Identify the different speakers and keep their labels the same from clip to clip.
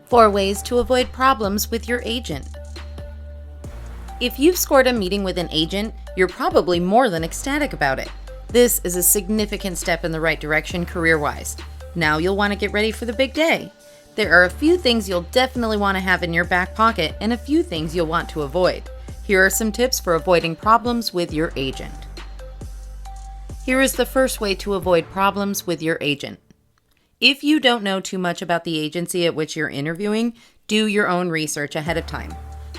Speaker 1: 4 ways to avoid problems with your agent. If you've scored a meeting with an agent, you're probably more than ecstatic about it. This is a significant step in the right direction career-wise. Now you'll want to get ready for the big day. There are a few things you'll definitely want to have in your back pocket and a few things you'll want to avoid. Here are some tips for avoiding problems with your agent. Here is the first way to avoid problems with your agent. If you don't know too much about the agency at which you're interviewing, do your own research ahead of time.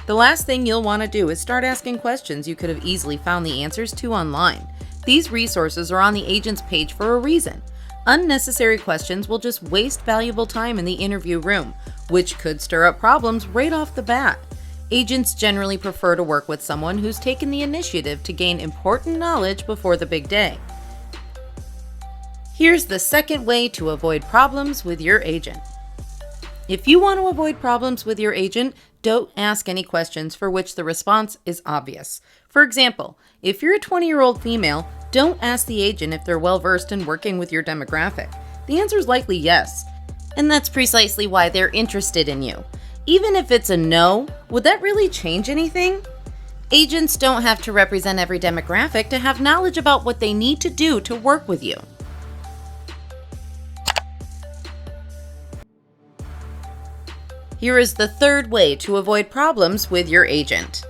Speaker 1: The last thing you'll want to do is start asking questions you could have easily found the answers to online. These resources are on the agent's page for a reason. Unnecessary questions will just waste valuable time in the interview room, which could stir up problems right off the bat. Agents generally prefer to work with someone who's taken the initiative to gain important knowledge before the big day. Here's the second way to avoid problems with your agent. If you want to avoid problems with your agent, don't ask any questions for which the response is obvious. For example, if you're a 20-year-old female, don't ask the agent if they're well-versed in working with your demographic. The answer is likely yes, and that's precisely why they're interested in you. Even if it's a no, would that really change anything? Agents don't have to represent every demographic to have knowledge about what they need to do to work with you. Here is the third way to avoid problems with your agent.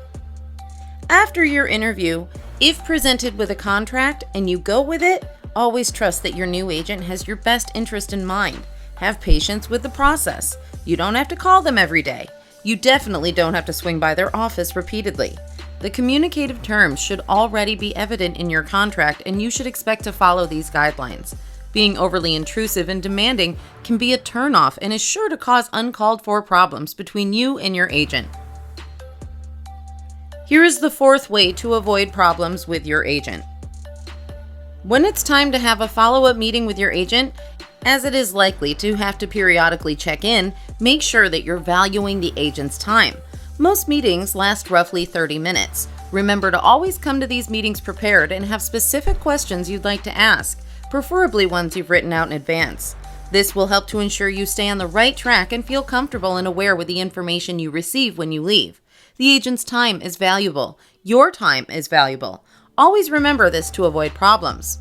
Speaker 1: After your interview, if presented with a contract and you go with it, always trust that your new agent has your best interest in mind. Have patience with the process. You don't have to call them every day. You definitely don't have to swing by their office repeatedly. The communicative terms should already be evident in your contract, and you should expect to follow these guidelines. Being overly intrusive and demanding can be a turnoff and is sure to cause uncalled for problems between you and your agent. Here is the fourth way to avoid problems with your agent. When it's time to have a follow-up meeting with your agent, as it is likely to have to periodically check in, make sure that you're valuing the agent's time. Most meetings last roughly 30 minutes. Remember to always come to these meetings prepared and have specific questions you'd like to ask, preferably ones you've written out in advance. This will help to ensure you stay on the right track and feel comfortable and aware with the information you receive when you leave. The agent's time is valuable. Your time is valuable. Always remember this to avoid problems.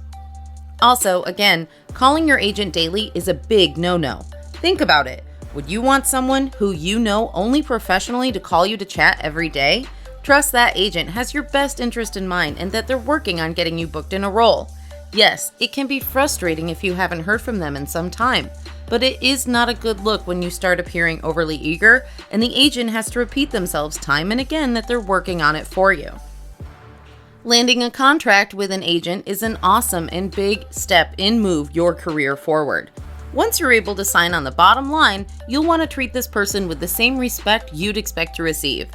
Speaker 1: Also, again, calling your agent daily is a big no-no. Think about it. Would you want someone who you know only professionally to call you to chat every day? Trust that agent has your best interest in mind and that they're working on getting you booked in a role. Yes, it can be frustrating if you haven't heard from them in some time, but it is not a good look when you start appearing overly eager and the agent has to repeat themselves time and again that they're working on it for you. Landing a contract with an agent is an awesome and big step in move your career forward. Once you're able to sign on the bottom line, you'll want to treat this person with the same respect you'd expect to receive.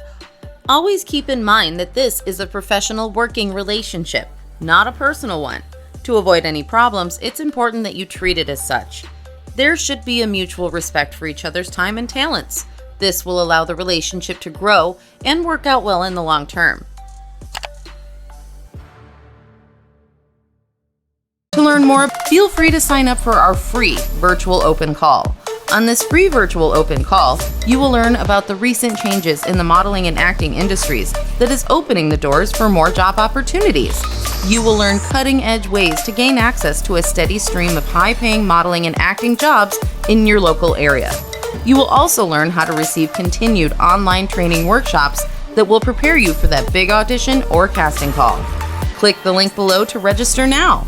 Speaker 1: Always keep in mind that this is a professional working relationship, not a personal one. To avoid any problems, it's important that you treat it as such. There should be a mutual respect for each other's time and talents. This will allow the relationship to grow and work out well in the long term. To learn more, feel free to sign up for our free virtual open call. On this free virtual open call, you will learn about the recent changes in the modeling and acting industries that is opening the doors for more job opportunities. You will learn cutting-edge ways to gain access to a steady stream of high-paying modeling and acting jobs in your local area. You will also learn how to receive continued online training workshops that will prepare you for that big audition or casting call. Click the link below to register now.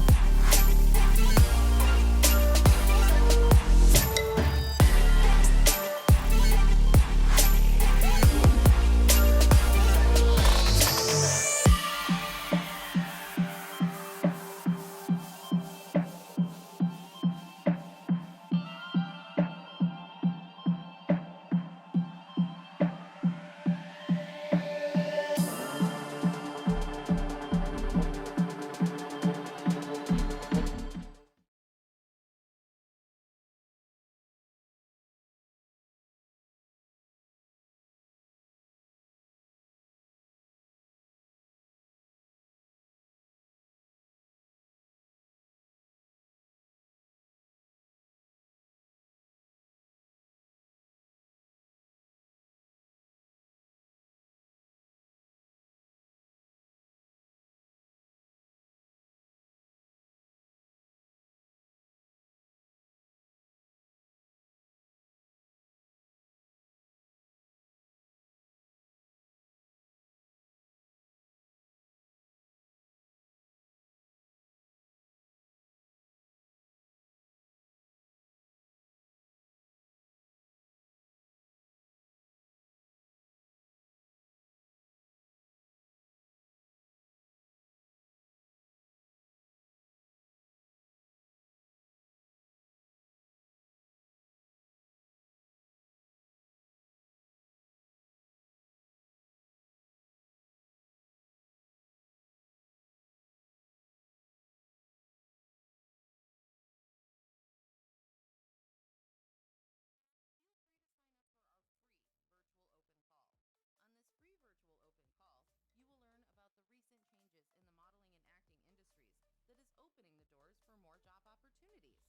Speaker 1: more job opportunities.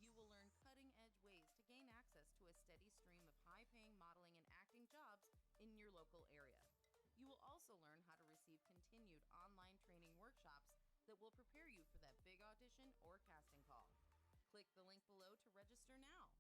Speaker 1: You will learn cutting-edge ways to gain access to a steady stream of high-paying modeling and acting jobs in your local area. You will also learn how to receive continued online training workshops that will prepare you for that big audition or casting call. Click the link below to register now.